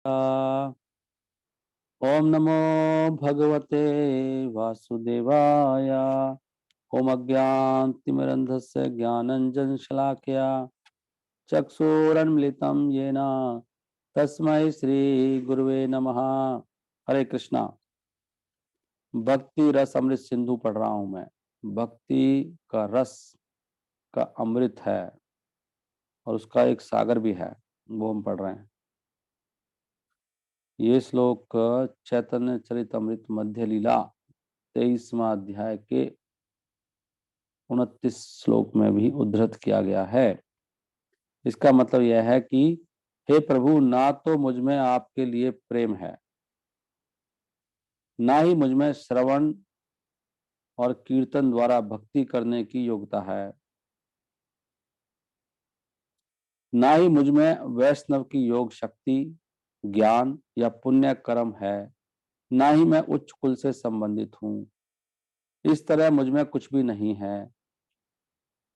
ओम नमो भगवते वासुदेवाय। ओम अज्ञानतिमिरन्धस्य ज्ञानञ्जनशलाकया चक्षुरुन्मिलितं येन तस्मै श्री गुरुवे नमः। हरे कृष्णा। भक्ति रस अमृत सिंधु पढ़ रहा हूं मैं। भक्ति का रस का अमृत है और उसका एक सागर भी है, वो हम पढ़ रहे हैं। ये श्लोक चैतन्य चरितमृत मध्य लीला 23वां अध्याय के 29 श्लोक में भी उद्धृत किया गया है। इसका मतलब यह है कि हे प्रभु, ना तो मुझ में आपके लिए प्रेम है, ना ही मुझ में श्रवण और कीर्तन द्वारा भक्ति करने की योग्यता है, ना ही मुझ में वैष्णव की योग शक्ति, ज्ञान या पुण्य कर्म है, ना ही मैं उच्च कुल से संबंधित हूँ। इस तरह मुझ में कुछ भी नहीं है।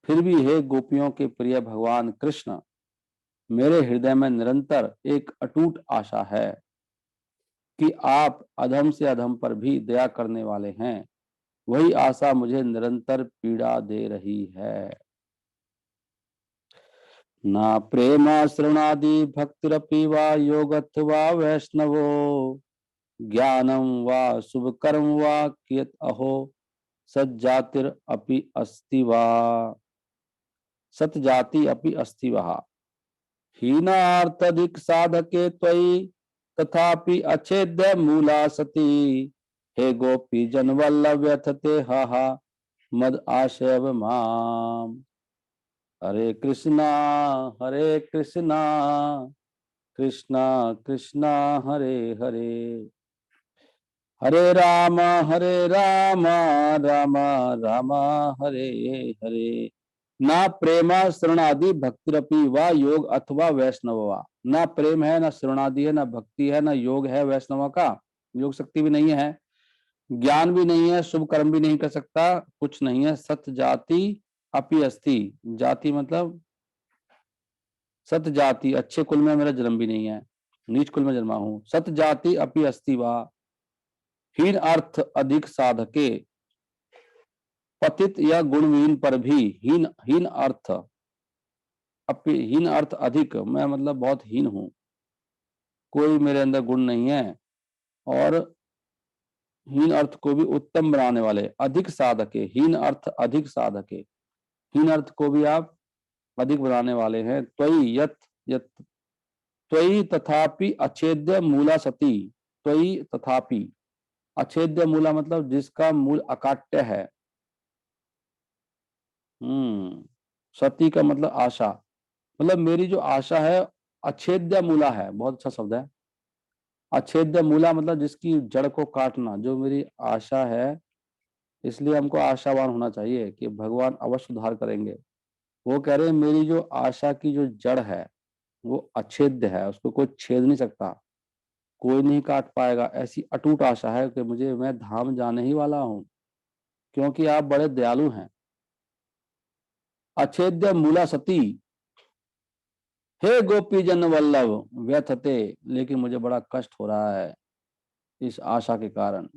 फिर भी हे गोपियों के प्रिय भगवान कृष्ण, मेरे हृदय में निरंतर एक अटूट आशा है कि आप अधम से अधम पर भी दया करने वाले हैं। वही आशा मुझे निरंतर पीड़ा दे रही है। ना प्रेमाश्रणादि भक्तिरपि वा योगत्वा वैष्णवो ज्ञानम वा शुभ कर्म वा कियत अहो सज्जातिर अपि अस्ति वा सतजाति अपि अस्ति वा हीनार्थधिक साधके त्वयि तथापि अच्छेद्य मूला सती हे गोपी जन वल्लभ व्यथते हा मद आशय माम। हरे कृष्णा कृष्णा कृष्णा हरे हरे, हरे राम राम राम हरे हरे। ना प्रेमा श्रवणादि भक्तिरपि व योग अथवा वैष्णव वा। ना प्रेम है, ना श्रवणादि है, ना भक्ति है, ना योग है वैष्णव का, योग शक्ति भी नहीं है, ज्ञान भी नहीं है, शुभ कर्म भी नहीं कर सकता, कुछ नहीं है। सत जाति अपि अस्ति। जाति मतलब सत जाति, अच्छे कुल में मेरा जन्म भी नहीं है, नीच कुल में जन्मा हूं। सत जाति अपि अस्ति वा हीन अर्थ अधिक साधके पतित या गुणविहीन पर भी हीन हीन अर्थ अपि हीन अर्थ अधिक, मैं मतलब बहुत हीन हूं, कोई मेरे अंदर गुण नहीं है। और हीन अर्थ को भी उत्तम बनाने वाले अधिक साधके, हीन अर्थ अधिक साधके, हीन अर्थ को भी आप अधिक बनाने वाले हैं। त्वयि यत यत त्वयि तथापि अच्छेद्य मूला सती। त्वयि तथापि अच्छेद्य मूला मतलब जिसका मूल अकाट्य है। सती का मतलब आशा, मतलब मेरी जो आशा है अच्छेद्य मूला है, बहुत अच्छा शब्द है। अच्छेद्य मूला मतलब जिसकी जड़ को काटना, जो मेरी आशा है। इसलिए हमको आशावान होना चाहिए कि भगवान अवश्य उद्धार करेंगे। वो कह रहे हैं मेरी जो आशा की जो जड़ है वो अछेद्य है, उसको कोई छेद नहीं सकता, कोई नहीं काट पाएगा। ऐसी अटूट आशा है कि मुझे, मैं धाम जाने ही वाला हूँ, क्योंकि आप बड़े दयालु हैं। अच्छेद्य मूला सती हे गोपी जन वल्लभ व्यथते, लेकिन मुझे बड़ा कष्ट हो रहा है इस आशा के कारण।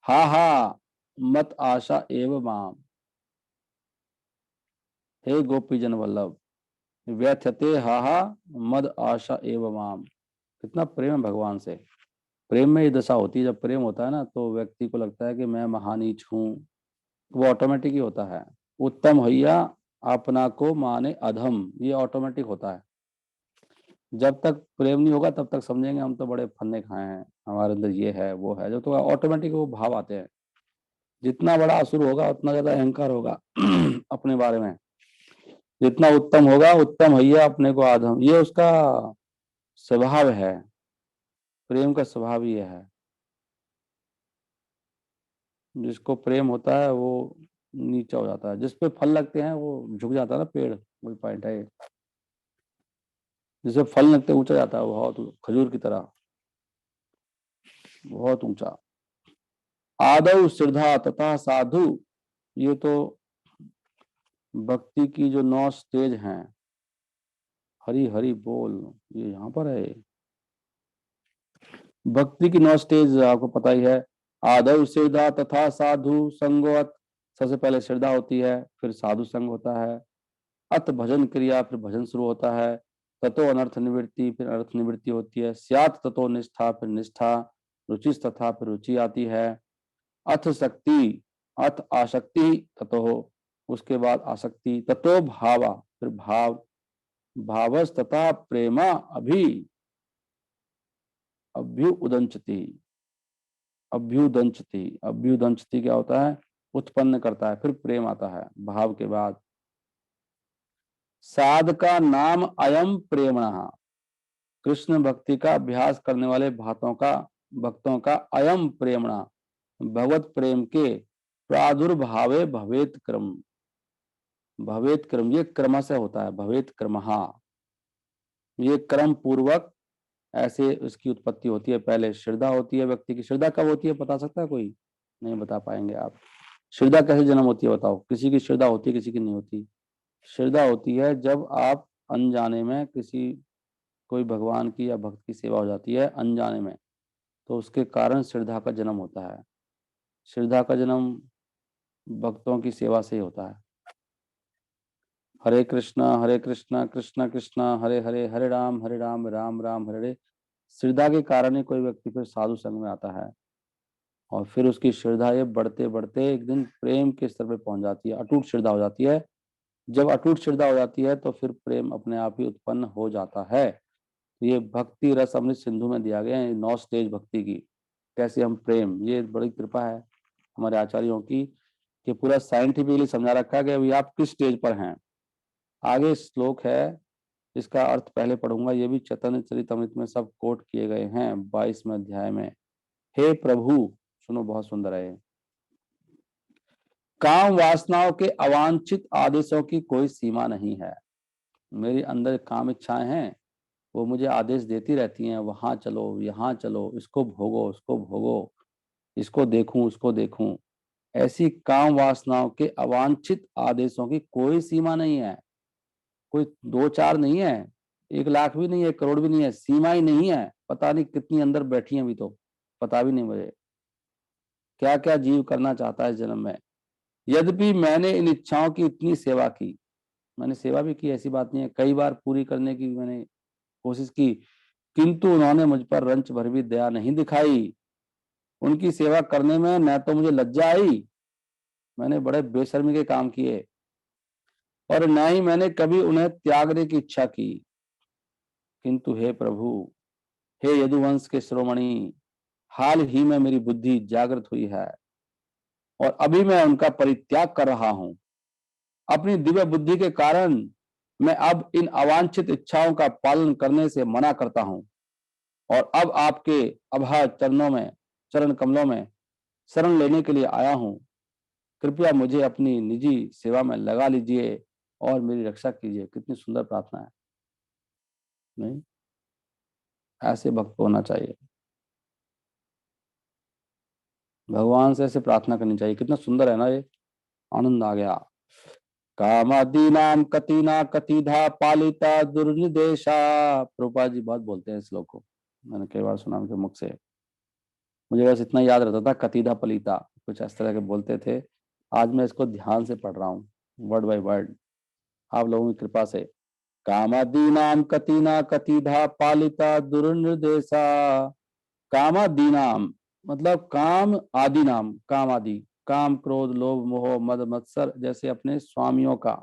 हा हा मत आशा एव माम। हे गोपी जन वल्लभ व्यथते हा हा मद आशा एव माम। कितना प्रेम है भगवान से। प्रेम में ये दशा होती है, जब प्रेम होता है ना तो व्यक्ति को लगता है कि मैं महानीच हूँ, वो ऑटोमेटिक ही होता है। उत्तम हैया अपना को माने अधम, ये ऑटोमेटिक होता है। जब तक प्रेम नहीं होगा तब तक समझेंगे हम तो बड़े फन्ने खाए हैं, हमारे अंदर ये है वो है, जो तो ऑटोमेटिक वो भाव आते हैं। जितना बड़ा असुर होगा उतना ज्यादा अहंकार होगा अपने बारे में। जितना उत्तम होगा उत्तम हैया अपने को आधम, ये उसका स्वभाव है। प्रेम का स्वभाव ही है। जिसको प्रेम होता है वो नीचा हो जाता है, जिस पे फल लगते हैं वो झुक जाता है ना पेड़, वही पॉइंट है। जिसपे फल लगते ऊंचा जाता है वो, बहुत खजूर की तरह, बहुत ऊंचा। आदौ श्रद्धा तथा साधु, ये तो भक्ति की जो 9 स्टेज हैं। हरि हरि बोल, ये यहाँ पर है। भक्ति की 9 स्टेज आपको पता ही है। आदौ श्रद्धा तथा साधु संगोत, सबसे पहले श्रद्धा होती है, फिर साधु संग होता है, अत भजन क्रिया, फिर भजन शुरू होता है, ततो अनर्थ निवृत्ति, फिर अनर्थ निवृत्ति होती है, स्यात् ततो निष्ठा, फिर निष्ठा, रुचिस तथा, फिर रुचि आती है, अथ शक्ति, अथ आसक्ति ततो, उसके बाद आसक्ति, ततो भावा, फिर भाव, भावस तथा प्रेमा अभ्युदंचति, अभ्युदंचति, अभ्युदंचति क्या होता है? उत्पन्न करता है, फिर प्रेम आता है भाव के बाद। साध का नाम अयम प्रेमणः, कृष्ण भक्ति का अभ्यास करने वाले भक्तों का अयम प्रेमणः, भगवत प्रेम के प्रादुर्भावे भवेत क्रम, भवेत क्रम ये क्रम से होता है, भवेत क्रमः, ये क्रम पूर्वक ऐसे उसकी उत्पत्ति होती है। पहले श्रद्धा होती है व्यक्ति की। श्रद्धा कब होती है बता सकता है कोई? नहीं बता पाएंगे आप। श्रद्धा कैसे जन्म होती है बताओ? किसी की श्रद्धा होती है, किसी की नहीं होती। श्रद्धा होती है जब आप अनजाने में किसी कोई भगवान की या भक्त की सेवा हो जाती है अनजाने में, तो उसके कारण श्रद्धा का जन्म होता है। श्रद्धा का जन्म भक्तों की सेवा से ही होता है। हरे कृष्णा कृष्ण कृष्ण हरे हरे, हरे राम राम राम हरे हरे। श्रद्धा के कारण ही कोई व्यक्ति फिर साधु संग में आता है, और फिर उसकी श्रद्धा ये बढ़ते बढ़ते एक दिन प्रेम के स्तर पे पहुंच जाती है, अटूट श्रद्धा हो जाती है। जब अटूट श्रद्धा हो जाती है तो फिर प्रेम अपने आप ही उत्पन्न हो जाता है। ये भक्ति रस अमृत सिंधु में दिया गया है 9 स्टेज भक्ति की, कैसे हम प्रेम, ये बड़ी कृपा है हमारे आचार्यों की कि पूरा साइंटिफिकली समझा रखा है कि अभी आप किस स्टेज पर हैं। आगे श्लोक है, इसका अर्थ पहले पढ़ूंगा, ये भी चैतन्य चरितमृत में सब कोट किए गए हैं 22वें अध्याय में। हे प्रभु, सुनो बहुत सुंदर है। काम वासनाओं के अवांछित आदेशों की कोई सीमा नहीं है। मेरी अंदर काम इच्छाएं हैं, वो मुझे आदेश देती रहती हैं, वहां चलो, यहाँ चलो, इसको भोगो, उसको भोगो, इसको देखूं, उसको देखूं। ऐसी काम वासनाओं के अवांछित आदेशों की कोई सीमा नहीं है। कोई 2-4 नहीं है, 1 लाख भी नहीं है, 1 करोड़ भी नहीं है, सीमा ही नहीं है। पता नहीं कितनी अंदर बैठी हैं अभी, तो पता भी नहीं मुझे क्या क्या जीव करना चाहता है इस जन्म में। यद्यपि मैंने इन इच्छाओं की इतनी सेवा की, मैंने सेवा भी की, ऐसी बात नहीं है, कई बार पूरी करने की मैंने कोशिश की, किंतु उन्होंने मुझ पर रंच भर भी दया नहीं दिखाई। उनकी सेवा करने में न तो मुझे लज्जा आई, मैंने बड़े बेशर्मी के काम किए, और न ही मैंने कभी उन्हें त्यागने की इच्छा की। किंतु हे प्रभु, हे यदुवंश के शिरोमणि, हाल ही में मेरी बुद्धि जागृत हुई है और अभी मैं उनका परित्याग कर रहा हूं। अपनी दिव्य बुद्धि के कारण मैं अब इन अवांछित इच्छाओं का पालन करने से मना करता हूं, और अब आपके अभाव चरण कमलों में शरण लेने के लिए आया हूं। कृपया मुझे अपनी निजी सेवा में लगा लीजिए और मेरी रक्षा कीजिए। कितनी सुंदर प्रार्थना है, नहीं? ऐसे भक्त होना चाहिए, भगवान से ऐसे प्रार्थना करनी चाहिए। कितना सुंदर है ना ये, आनंद आ गया। कामादीनाम कतिना कतिधा पालिता दुर्निदेशा, प्रभुपाद जी बहुत बोलते हैं इस श्लोक को, मैंने कई बार सुना उनके मुख से। मुझे बस इतना याद रहता था, कतिधा पलिता, कुछ इस तरह के बोलते थे। आज मैं इसको ध्यान से पढ़ रहा हूँ, वर्ड बाय वर्ड, आप लोगों की कृपा से। कामादीनाम कतिना कतिधा पालिता दुर्निर्देशा। कामादीनाम मतलब काम आदि नाम, काम आदि, काम क्रोध लोभ मोह मद मत्सर जैसे अपने स्वामियों का,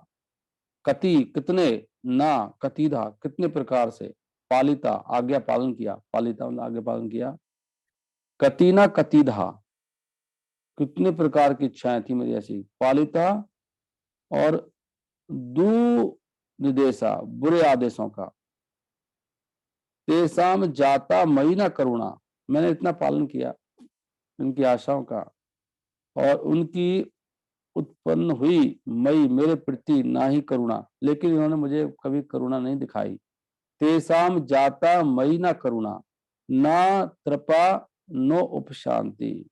कति कितने, ना कतिधा कितने प्रकार से, पालिता आज्ञा पालन किया, पालिता मतलब आज्ञा पालन किया, कतिना कतिधा कितने प्रकार की इच्छाएं थी मेरी ऐसी, पालिता और दुनिदेशा बुरे आदेशों का, तेसाम जाता मई न करुणा, मैंने इतना पालन किया उनकी आशाओं का, और उनकी उत्पन्न हुई मई मेरे प्रति ना ही करुणा, लेकिन इन्होंने मुझे कभी करुणा नहीं दिखाई। तेसाम जाता मई ना करुणा, ना कृपा नो उपशांति,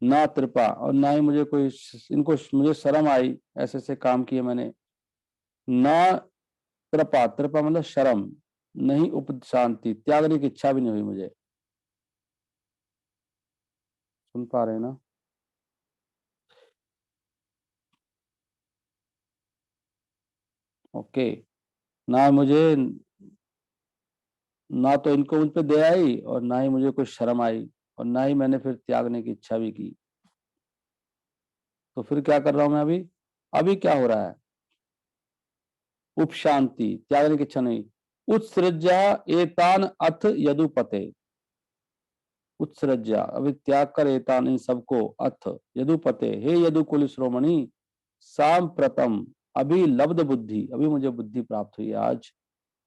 ना कृपा और ना ही मुझे कोई, इनको मुझे शर्म आई, ऐसे ऐसे काम किए मैंने। ना कृपा, कृपा मतलब शर्म, नहीं उपशांति, त्यागने की इच्छा भी नहीं हुई मुझे। सुन पा रहे हैं ना? ओके। ना मुझे, ना तो इनको मुझ पे दया आई और ना ही मुझे कुछ शर्म आई, और ना ही मैंने फिर त्यागने की इच्छा भी की। तो फिर क्या कर रहा हूं मैं अभी? अभी क्या हो रहा है? उपशांति, त्यागने की इच्छा नहीं। उत्सृज्या एतान अथ यदुपते। उत्सृज्या, अभी त्याग कर, एतान, इन सबको, अथ यदुपते, हे यदुकुल श्रोमणि, सांप्रतम, अभी लब्ध बुद्धि, अभी मुझे बुद्धि प्राप्त हुई आज,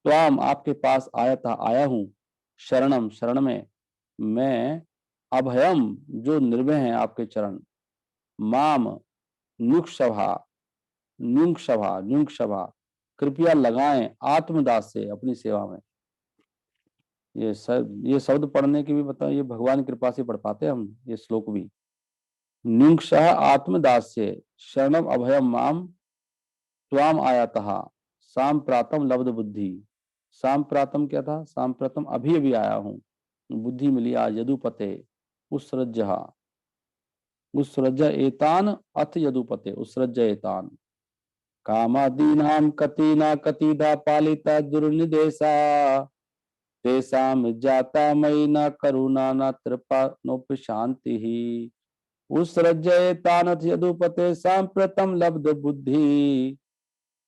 त्वाम, आपके पास आया था, आया हूं, शरणम, शरण में, मैं, अभयम, जो निर्भय है आपके चरण, माम, नुक्षभा, न्युंक्षभा, न्युंक्षभा, कृपया लगाएं, आत्मदास से, अपनी सेवा में। ये शब्द पढ़ने की भी बताओ, ये भगवान की कृपा से पढ़ पाते हैं हम ये श्लोक भी। न्युंक्षः आत्मदास से, शरणम अभयम माम, त्वाम आयातः, सांप्रातम लब्ध बुद्धि। सांप्रातम क्या था? सांप्रतम, अभी अभी आया हूँ, बुद्धि मिली आज, यदुपते, उत्सृज्य, उत्सृज्य एतान अथ यदुपते, उत्सृज्य एतान, कामादीनां कतिना कतिधा पालिता दुर्निदेशा, तेषां जाता मयि न करुणा न कृपा नोपि शांति ही, उत्सृज्येतानथ यदुपते सांप्रतम लब्ध बुद्धि,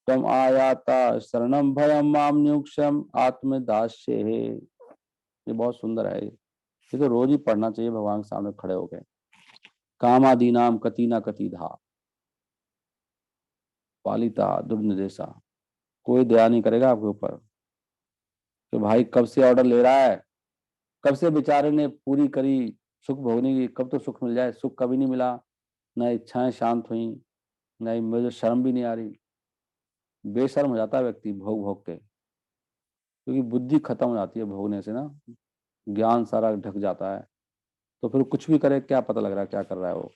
तम आयाता शरणम भयम माम न्युक्षम आत्मदास्ये। ये बहुत सुंदर है। ये तो रोज ही पढ़ना चाहिए भगवान के सामने खड़े होके। कामादीनाम कतिना कतिधा पालिता दुर्निदेशा, कोई दया नहीं करेगा आपके ऊपर कि भाई कब से ऑर्डर ले रहा है, कब से बेचारे ने पूरी करी सुख भोगने की, कब तो सुख मिल जाए, सुख कभी नहीं मिला, न इच्छाएं शांत हुई, नहीं मुझे शर्म भी नहीं आ रही। बेशर्म हो जाता है व्यक्ति भोग भोग के, क्योंकि बुद्धि खत्म हो जाती है भोगने से ना, ज्ञान सारा ढक जाता है, तो फिर कुछ भी करे क्या पता लग रहा है क्या कर रहा है वो।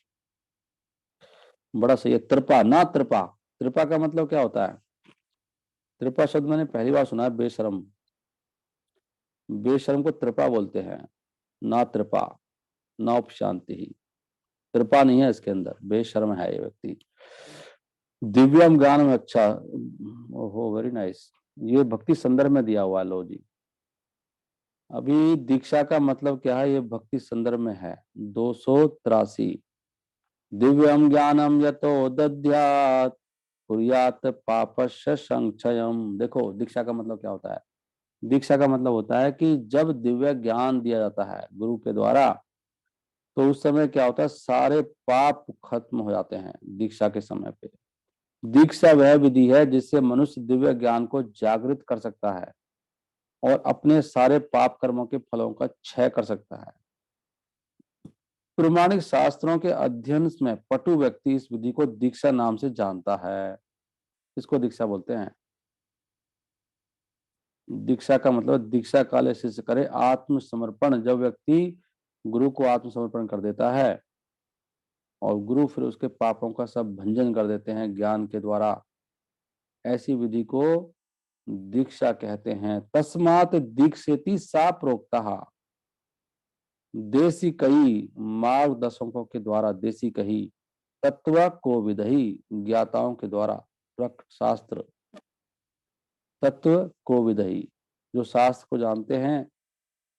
बड़ा सही है। त्रिपा, ना त्रिपा, त्रिपा का मतलब क्या होता है? त्रिपा शब्द मैंने पहली बार सुना है, बेशर्म, बेशर्म को त्रिपा बोलते हैं, ना त्रिपा, ना उपशांति ही, कृपा नहीं है इसके अंदर, बेशर्म है ये व्यक्ति। दिव्यम ज्ञान में, अच्छा, ओहो वेरी नाइस, ये भक्ति संदर्भ में दिया हुआ है, लो जी। अभी दीक्षा का मतलब क्या है, ये भक्ति संदर्भ में है, 283। दिव्यम ज्ञानम यतो दद्यात् कुर्यात् पापस्य संक्षयम। देखो दीक्षा का मतलब क्या होता है? दीक्षा का मतलब होता है कि जब दिव्य ज्ञान दिया जाता है गुरु के द्वारा, तो उस समय क्या होता है, सारे पाप खत्म हो जाते हैं दीक्षा के समय पे। दीक्षा वह विधि है जिससे मनुष्य दिव्य ज्ञान को जागृत कर सकता है और अपने सारे पाप कर्मों के फलों का क्षय कर सकता है। प्रमाणिक शास्त्रों के अध्ययन में पटु व्यक्ति इस विधि को दीक्षा नाम से जानता है। इसको दीक्षा बोलते हैं। दीक्षा का मतलब दीक्षा काले शिष्य करे आत्मसमर्पण। जब व्यक्ति गुरु को आत्मसमर्पण कर देता है और गुरु फिर उसके पापों का सब भंजन कर देते हैं ज्ञान के द्वारा, ऐसी विधि को दीक्षा कहते हैं। तस्मात् दीक्षेति सा प्रोक्ता, देसी कही, मार्गदर्शकों के द्वारा देसी कही, तत्व को विदही, ज्ञाताओं के द्वारा, प्रकट शास्त्र, तत्व को विदही, जो शास्त्र को जानते हैं,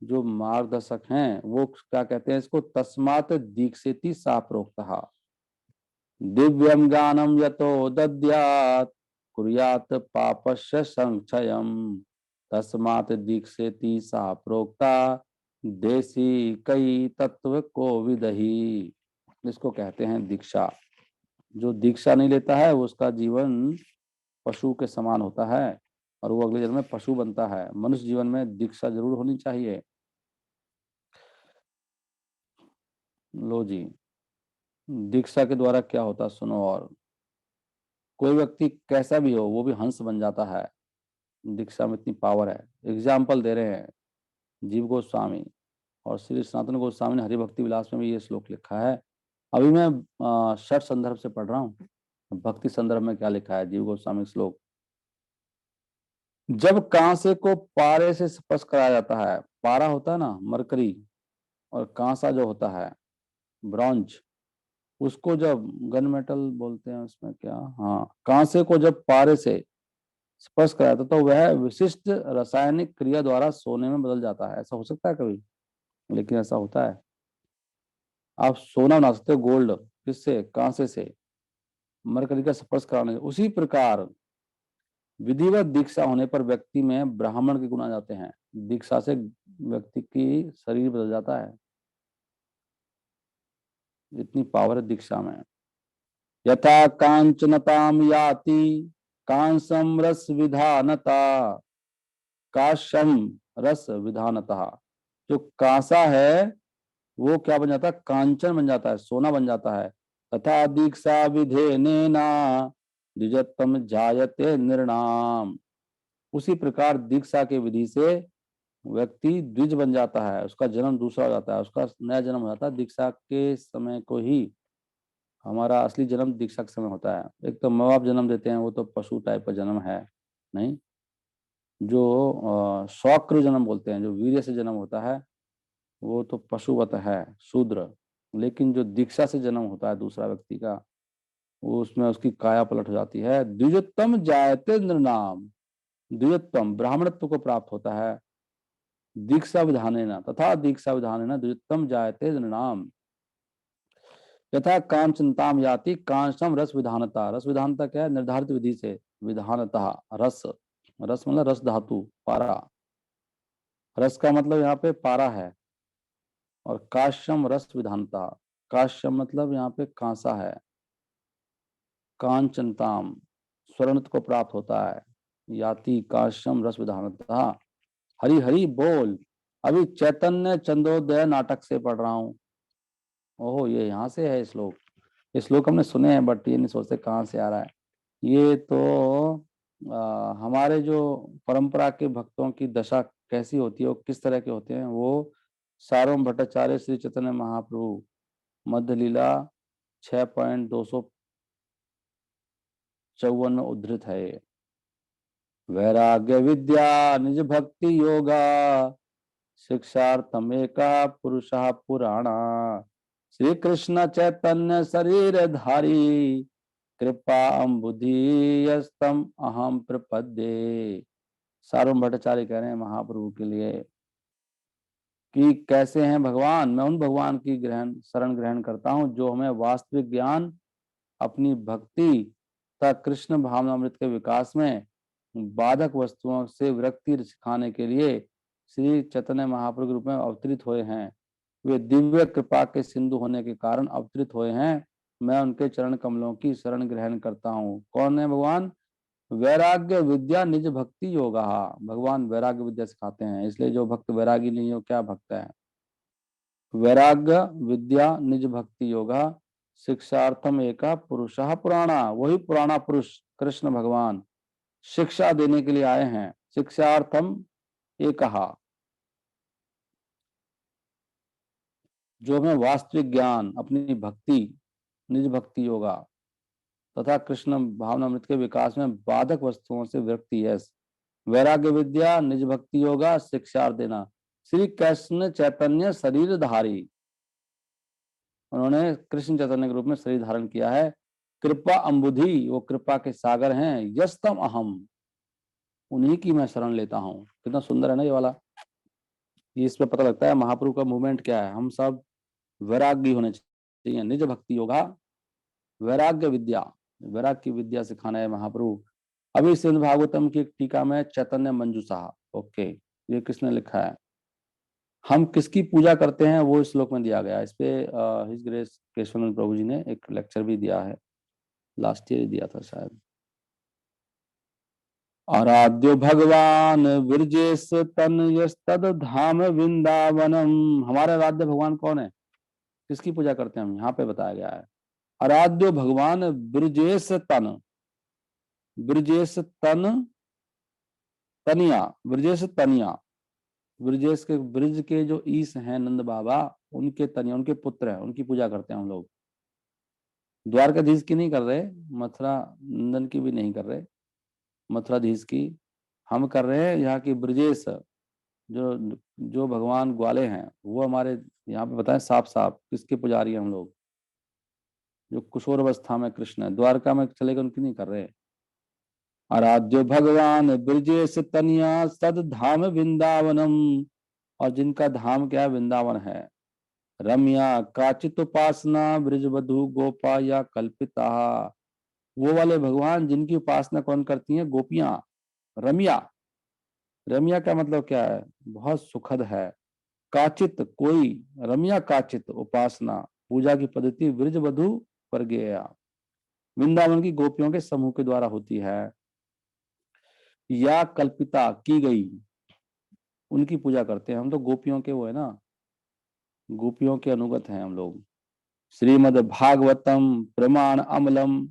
जो मार्गदर्शक हैं, वो क्या कहते हैं इसको? तस्मात् दीक्षेति सा प्रोक्ता, दिव्यम ज्ञानम यतो दद्यात् कुर्यात् पापस्य संक्षयम, तस्मात् दीक्षेति सा प्रोक्ता, देसी कई तत्व को विदही। इसको कहते हैं दीक्षा। जो दीक्षा नहीं लेता है उसका जीवन पशु के समान होता है और वो अगले जन्म में पशु बनता है। मनुष्य जीवन में दीक्षा जरूर होनी चाहिए। लो जी, दीक्षा के द्वारा क्या होता है सुनो। और कोई व्यक्ति कैसा भी हो वो भी हंस बन जाता है, दीक्षा में इतनी पावर है। एग्जाम्पल दे रहे हैं जीव गोस्वामी, और श्री सनातन गोस्वामी ने हरिभक्ति विलास में भी ये श्लोक लिखा है। अभी मैं षट संदर्भ से पढ़ रहा हूँ, भक्ति संदर्भ में क्या लिखा है जीव गोस्वामी श्लोक। जब कांसे को पारे से स्पर्श कराया जाता है, पारा होता है ना मरकरी, और कांसा जो होता है, ब्रॉन्ज, उसको जब गन मेटल बोलते हैं उसमें क्या, हाँ, कांसे को जब पारे से स्पर्श कराया था तो वह विशिष्ट रासायनिक क्रिया द्वारा सोने में बदल जाता है। ऐसा हो सकता है कभी? लेकिन ऐसा होता है। आप सोना बना सकते हो गोल्ड, किससे? कांसे से, मरकरी का स्पर्श कराने से। उसी प्रकार विधिवत दीक्षा होने पर व्यक्ति में ब्राह्मण के गुण आ जाते हैं। दीक्षा से व्यक्ति की शरीर बदल जाता है, इतनी पावर है दीक्षा में। यथा कांचनताम याति कांसम रस विधानता, काशम रस विधानता। जो कांसा है वो क्या बन जाता है? कांचन बन जाता है, सोना बन जाता है। तथा दीक्षा विधेनेना द्विजत्वम जायते निर्णाम। उसी प्रकार दीक्षा के विधि से व्यक्ति द्विज बन जाता है, उसका जन्म दूसरा हो जाता है, उसका नया जन्म हो जाता है। दीक्षा के समय को ही, हमारा असली जन्म दीक्षा के समय होता है। एक तो माँ बाप जन्म देते हैं, वो तो पशु टाइप का जन्म है नहीं। जो स्वक्र जन्म बोलते हैं, जो वीर्य से जन्म होता है, वो तो पशुवत है, शूद्र। लेकिन जो दीक्षा से जन्म होता है दूसरा व्यक्ति का, वो उसमें उसकी काया पलट हो जाती है। द्विजोत्तम जायते नृणाम, द्विजोत्तम ब्राह्मणत्व को प्राप्त होता है दीक्षा विधानेन, तथा दीक्षा विधानेन द्विजोत्तम जायते नृणाम। यथा कांचनताम याति कांचम रस विधानता। रस विधानता क्या है? निर्धारित विधि से, विधानता रस, रस मतलब रस धातु, पारा। रस का मतलब यहाँ पे पारा है। और काश्यम रस विधानता, काश्यम मतलब यहाँ पे कांसा है। कांचनताम स्वर्ण को प्राप्त होता है, याति काश्यम रस विधानता। हरि हरि बोल। अभी चैतन्य चंद्रोदय नाटक से पढ़ रहा हूँ। ओहो, ये यहाँ से है श्लोक। ये श्लोक हमने सुने हैं बट ये नहीं सोचते कहाँ से आ रहा है। ये तो हमारे जो परंपरा के भक्तों की दशा कैसी होती है, वो किस तरह के होते हैं, वो सार्वभौम भट्टाचार्य श्री चैतन्य महाप्रभु मध्य लीला 6.254 में उद्धृत है। वैराग्य विद्या निज भक्ति योगा शिक्षार्थमेका पुरुषः पुराणा श्री कृष्ण चैतन्य शरीर धारी कृपा अम्बुधीयस्तम अहम प्रपद्ये। सार्वभौम भट्टाचार्य कह रहे हैं महाप्रभु के लिए कि कैसे हैं भगवान। मैं उन भगवान की शरण ग्रहण करता हूँ जो हमें वास्तविक ज्ञान, अपनी भक्ति तथा कृष्ण भावनामृत के विकास में बाधक वस्तुओं से विरक्ति सिखाने के लिए श्री चैतन्य महाप्रभु के रूप में अवतरित हुए हैं। वे दिव्य कृपा के सिंधु होने के कारण अवतरित हुए हैं। मैं उनके चरण कमलों की शरण ग्रहण करता हूँ। कौन है भगवान? वैराग्य विद्या निज भक्ति योगा। भगवान वैराग्य विद्या सिखाते हैं, इसलिए जो भक्त वैरागी नहीं हो क्या भक्त है? वैराग्य विद्या निज भक्ति योगा शिक्षार्थम एका पुरुषः पुराणा। वही पुराना पुरुष कृष्ण भगवान शिक्षा देने के लिए आए हैं। शिक्षार्थम एकहा, जो हमें वास्तविक ज्ञान, अपनी भक्ति, निज भक्ति योगा तथा कृष्ण भावनामृत के विकास में बाधक वस्तुओं से विरक्ति है। वैराग्य विद्या निज भक्ति योगा शिक्षा देना। श्री कृष्ण चैतन्य शरीरधारी, उन्होंने कृष्ण चैतन्य के रूप में शरीर धारण किया है। कृपा अम्बुधि, वो कृपा के सागर हैं। यस्तम अहम, उन्हीं की मैं शरण लेता हूँ। कितना सुंदर है ना ये वाला। ये इसमें पता लगता है महाप्रभु का मूवमेंट क्या है। हम सब वैराग्य होने चाहिए। निज भक्ति योगा, वैराग्य विद्या, वैराग्य की विद्या सिखाना है महाप्रभु। अभी सिंध भागवतम की एक टीका में चैतन्य मंजूषा, ओके, ये किसने लिखा है? हम किसकी पूजा करते हैं वो इस श्लोक में दिया गया है। इस पे हिज ग्रेस केशवानंद प्रभु जी ने एक लेक्चर भी दिया है, लास्ट ईयर दिया था शायद। आराध्यो भगवान विरजेश तन यस्तद धाम वृंदावनम। हमारे आराध्य भगवान कौन है? किसकी पूजा करते हैं हम? यहाँ पे बताया गया है। आराध्यो भगवान ब्रजेश तन, ब्रजेश तन तनिया, ब्रजेश तनिया, ब्रजेश के, ब्रज के जो ईश हैं नंद बाबा, उनके तनिया, उनके पुत्र हैं, उनकी पूजा करते हैं हम लोग। द्वारकाधीश की नहीं कर रहे, मथुरा नंदन की भी नहीं कर रहे, मथुराधीश की हम कर रहे हैं। यहाँ की ब्रजेश जो जो भगवान ग्वाले हैं वो हमारे यहाँ पे बताएं साफ साफ किसके पुजारी हैं हम लोग? जो किशोर अवस्था में कृष्ण है, द्वारका में चले गए उनकी नहीं कर रहे। आराध्य भगवान ब्रजेश तनिया सद धाम वृंदावनम, और जिनका धाम क्या है? वृंदावन है। रम्या काचित उपासना ब्रजवधु गोपा या कल्पिता, वो वाले भगवान जिनकी उपासना कौन करती हैं? गोपियां। रम्या, रम्या का मतलब क्या है? बहुत सुखद है। काचित कोई, रम्या काचित उपासना, पूजा की पद्धति ब्रजवधु पर गया, वृंदावन की गोपियों के समूह के द्वारा होती है। या कल्पिता की गई, उनकी पूजा करते हैं हम तो। गोपियों के वो है ना, गोपियों के अनुगत हैं हम लोग। श्रीमद् भागवतम प्रमाण अमलम,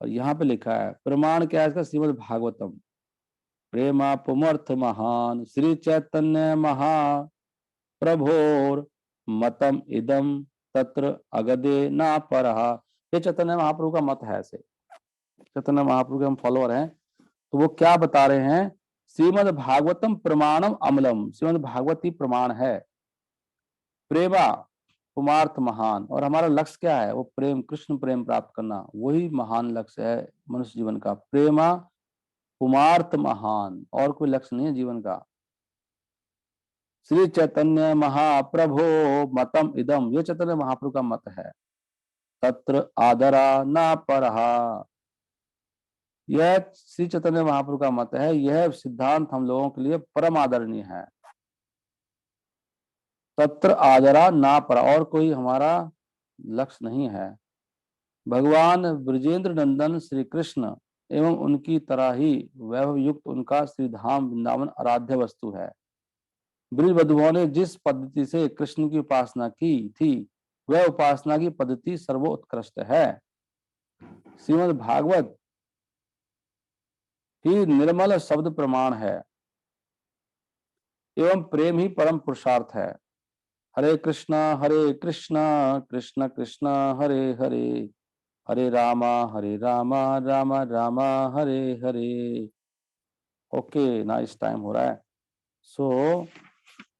और यहाँ पे लिखा है प्रमाण क्या है इसका? श्रीमद् भागवतम प्रेमापुमर्थ महान श्री चैतन्य महाप्रभोर मतम इदम तत्र अगदे ना परहा। ये चैतन्य महाप्रभु का मत है। ऐसे चैतन्य महाप्रभु के हम फॉलोअर हैं, तो वो क्या बता रहे हैं? श्रीमद् भागवतम प्रमाणम अमलम, श्रीमद् भागवती प्रमाण है। प्रेमा पुमार्थ महान, और हमारा लक्ष्य क्या है? वो प्रेम, कृष्ण प्रेम प्राप्त करना, वही महान लक्ष्य है मनुष्य जीवन का। प्रेमा पुमार्थ महान, और कोई लक्ष्य नहीं है जीवन का। श्री चैतन्य महाप्रभो मतम इदम, ये चैतन्य महाप्रभु का मत है। तत्र आदरा ना परहा, यह श्री चैतन्य महाप्रभु का मत है। यह सिद्धांत हम लोगों के लिए परम आदरणीय है। तत्र आदरा ना पर, और कोई हमारा लक्ष्य नहीं है। भगवान ब्रजेंद्र नंदन श्री कृष्ण एवं उनकी तरह ही वैभव युक्त उनका श्री धाम वृंदावन आराध्य वस्तु है। ब्रज वधुओं ने जिस पद्धति से कृष्ण की उपासना की थी, वह उपासना की पद्धति सर्वोत्कृष्ट है। श्रीमद् भागवत ही निर्मल शब्द प्रमाण है, एवं प्रेम ही परम पुरुषार्थ है। हरे कृष्णा कृष्ण कृष्ण हरे हरे, हरे Rama Rama Rama Hare Hare. Okay, nice time हो रहा है। सो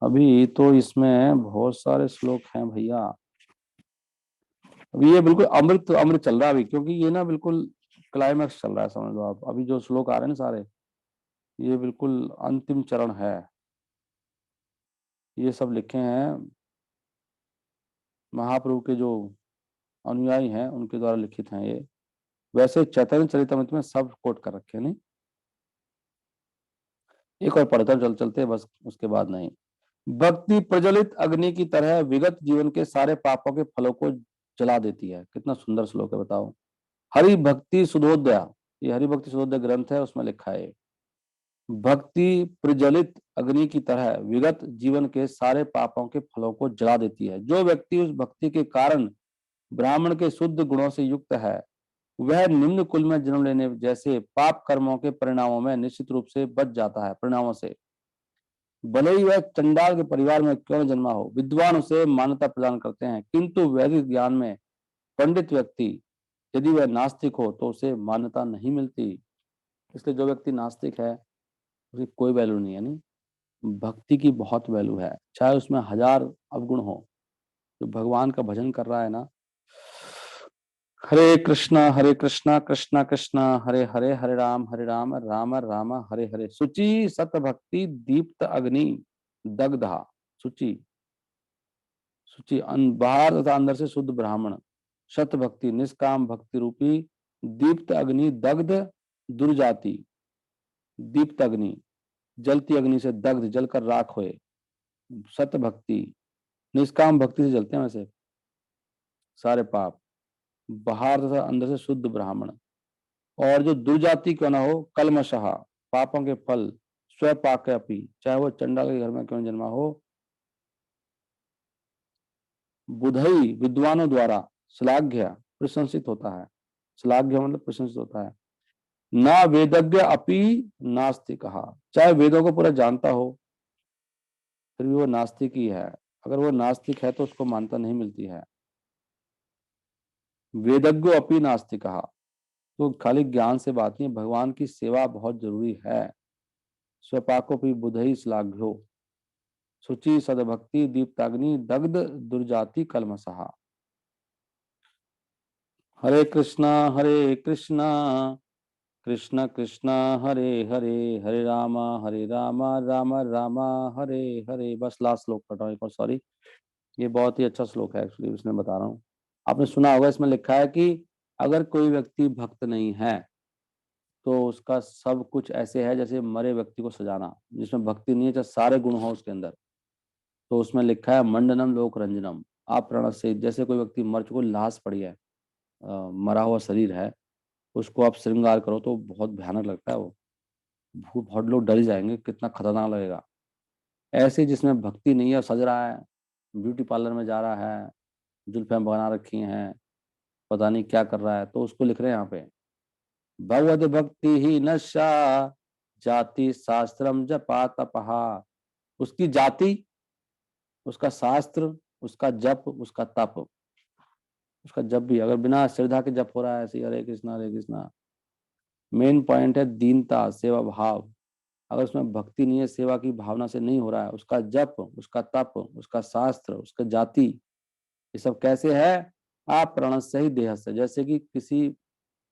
अभी तो इसमें बहुत सारे श्लोक हैं भैया। अभी ये बिल्कुल अमृत अमृत चल रहा है अभी, क्योंकि ये ना बिल्कुल क्लाइमैक्स चल रहा है, समझ लो आप। अभी जो श्लोक आ रहे हैं ना सारे, ये बिल्कुल अंतिम चरण है। ये सब लिखे हैं महाप्रभु के जो अनुयायी हैं उनके द्वारा लिखित हैं ये। वैसे चैतन्य चरितमृत में सब कोट कर रखे हैं। नहीं, एक और पढ़कर चल चलते बस, उसके बाद नहीं। भक्ति प्रज्वलित अग्नि की तरह विगत जीवन के सारे पापों के फलों को जला देती है। कितना सुंदर श्लोक है, बताओ। हरि भक्ति सुधोदया, ये हरि भक्ति सुधोदय ग्रंथ है, उसमें लिखा है भक्ति प्रज्वलित अग्नि की तरह विगत जीवन के सारे पापों के फलों को जला देती है। जो व्यक्ति उस भक्ति के कारण ब्राह्मण के शुद्ध गुणों से युक्त है, वह निम्न कुल में जन्म लेने जैसे पाप कर्मों के परिणामों में निश्चित रूप से बच जाता है। परिणामों से भले ही वह चंडाल के परिवार में क्यों न जन्मा हो, विद्वान उसे मान्यता प्रदान करते हैं, किंतु वैदिक ज्ञान में पंडित व्यक्ति यदि वह नास्तिक हो तो उसे मान्यता नहीं मिलती। इसलिए जो व्यक्ति नास्तिक है उसकी कोई वैल्यू नहीं है। नहीं, भक्ति की बहुत वैल्यू है, चाहे उसमें 1000 अवगुण हो। जो भगवान का भजन कर रहा है ना, हरे कृष्णा कृष्णा कृष्णा हरे हरे, हरे राम राम राम हरे हरे। शुचि सत भक्ति दीप्त अग्नि दग्धा, शुचि शुचि बाहर तथा अंदर से शुद्ध ब्राह्मण, सत भक्ति निष्काम भक्ति रूपी दीप्त अग्नि दग्ध दुर्जाति, दीप्त अग्नि जलती अग्नि से दग्ध जलकर राख होए, सत भक्ति निष्काम भक्ति से जलते हैं वैसे सारे पाप, बाहर तथा अंदर से शुद्ध ब्राह्मण, और जो दुर्जाति क्यों ना हो, कलमशहा पापों के फल, स्वपाक अपी, चाहे वो चंडाल के घर में क्यों जन्मा हो, बुधई विद्वानों द्वारा श्लाघ्य प्रशंसित होता है। श्लाघ्य मतलब प्रशंसित होता है। ना वेदज्ञ अपि नास्तिक कहा, चाहे वेदों को पूरा जानता हो फिर भी वो नास्तिक ही है। अगर वो नास्तिक है तो उसको मान्यता नहीं मिलती है। वेदज्ञ अपि नास्तिक कहा, तो खाली ज्ञान से बात नहीं, भगवान की सेवा बहुत जरूरी है। स्वपाको भी बुधई श्लाघ्यो, शुचि सदभक्ति दीप्ताग्नि दग्ध दुर्जाति कलमसहा। हरे कृष्णा कृष्ण कृष्ण हरे हरे, हरे राम राम राम हरे हरे। बस लास्ट श्लोक पढ़ रहा हूँ एक और, सॉरी। ये बहुत ही अच्छा श्लोक है एक्चुअली, इसमें बता रहा हूँ। आपने सुना होगा, इसमें लिखा है कि अगर कोई व्यक्ति भक्त नहीं है तो उसका सब कुछ ऐसे है जैसे मरे व्यक्ति को सजाना। जिसमें भक्ति नहीं है, चाहे सारे गुण हो उसके अंदर, तो उसमें लिखा है मंडनम लोक रंजनम। आप प्राण से, जैसे कोई व्यक्ति मर चुका, लाश पड़ी है, मरा हुआ शरीर है, उसको आप श्रृंगार करो तो बहुत भयानक लगता है वो। बहुत लोग डर ही जाएंगे, कितना खतरनाक लगेगा। ऐसे जिसमें भक्ति नहीं है, सज रहा है, ब्यूटी पार्लर में जा रहा है, जुल्फें बना रखी हैं, पता नहीं क्या कर रहा है, तो उसको लिख रहे हैं यहाँ पे, भगवद भक्ति ही नशा जाति शास्त्रम जपा तपहा। उसकी जाति, उसका शास्त्र, उसका जप, उसका तप। उसका जप भी अगर बिना श्रद्धा के जप हो रहा है ऐसे ही, हरे कृष्णा। मेन पॉइंट है दीनता, सेवा भाव। अगर उसमें भक्ति नहीं है, सेवा की भावना से नहीं हो रहा है, उसका जप, उसका तप, उसका शास्त्र, उसका जाति, ये सब कैसे है? आप प्राण से ही देह से, जैसे कि किसी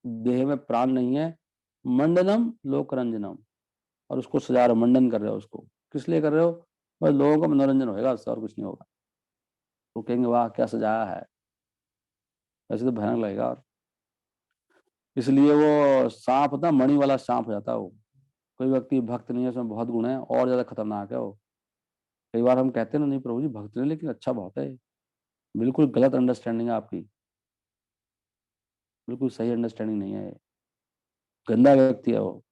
देह में प्राण नहीं है। मंडनम लोकरंजनम, और उसको सजा रहे हो, मंडन कर रहे हो उसको। किस लिए कर रहे हो? बस लोगों का मनोरंजन होगा उससे, और कुछ नहीं होगा। वो कहेंगे वाह क्या सजाया है, ऐसे तो भयानक लगेगा। और इसलिए वो सांप ना, मणि वाला सांप हो जाता है वो। कोई व्यक्ति भक्त नहीं है, उसमें बहुत गुण है, और ज्यादा खतरनाक है वो। कई बार हम कहते हैं ना, नहीं प्रभु जी भक्त नहीं, लेकिन अच्छा बहुत है। बिल्कुल गलत अंडरस्टैंडिंग है आपकी, बिल्कुल सही अंडरस्टैंडिंग नहीं है ये। गंदा व्यक्ति है वो।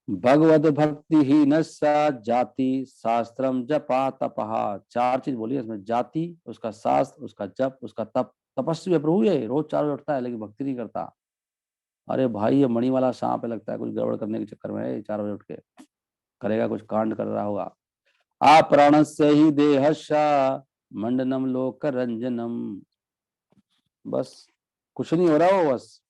भगवत भक्ति ही न सा जाति शास्त्रम जपा तपहा। चार चीज बोली है इसमें, जाति, उसका शास्त्र, उसका जप, उसका तप। तपस्वी है प्रभु, ये रोज 4 बजे उठता है लेकिन भक्ति नहीं करता। अरे भाई, ये मणि वाला सांप है, लगता है कुछ गड़बड़ करने के चक्कर में है, 4 बजे उठ के करेगा, कुछ कांड कर रहा होगा। प्राण से ही देहशा मंडनम लोक रंजनम। बस कुछ नहीं हो रहा वो, बस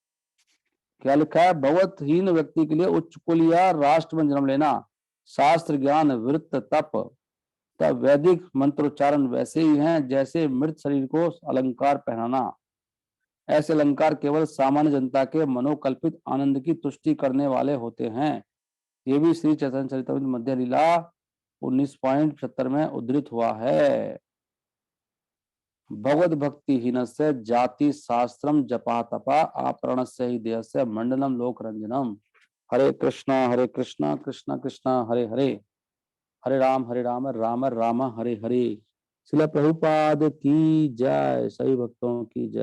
क्या लिखा है, भगवतहीन व्यक्ति के लिए उच्च कुल या राष्ट्र में जन्म लेना, शास्त्र ज्ञान वृत्त तप, तब वैदिक मंत्रोच्चारण वैसे ही हैं जैसे मृत शरीर को अलंकार पहनाना। ऐसे अलंकार केवल सामान्य जनता के मनोकल्पित आनंद की तुष्टि करने वाले होते हैं। ये भी श्री चैतन्य चरितमृत मध्य लीला 19.75 में उद्धृत हुआ है। भगवत भक्ति हीन से जाति शास्त्रम जपा तपा आपरण से ही देह से मंडलम लोक रंजनम। हरे कृष्णा कृष्णा कृष्णा हरे हरे, हरे राम राम राम हरे हरे। श्रील प्रभुपाद की जय, सभी भक्तों की जय।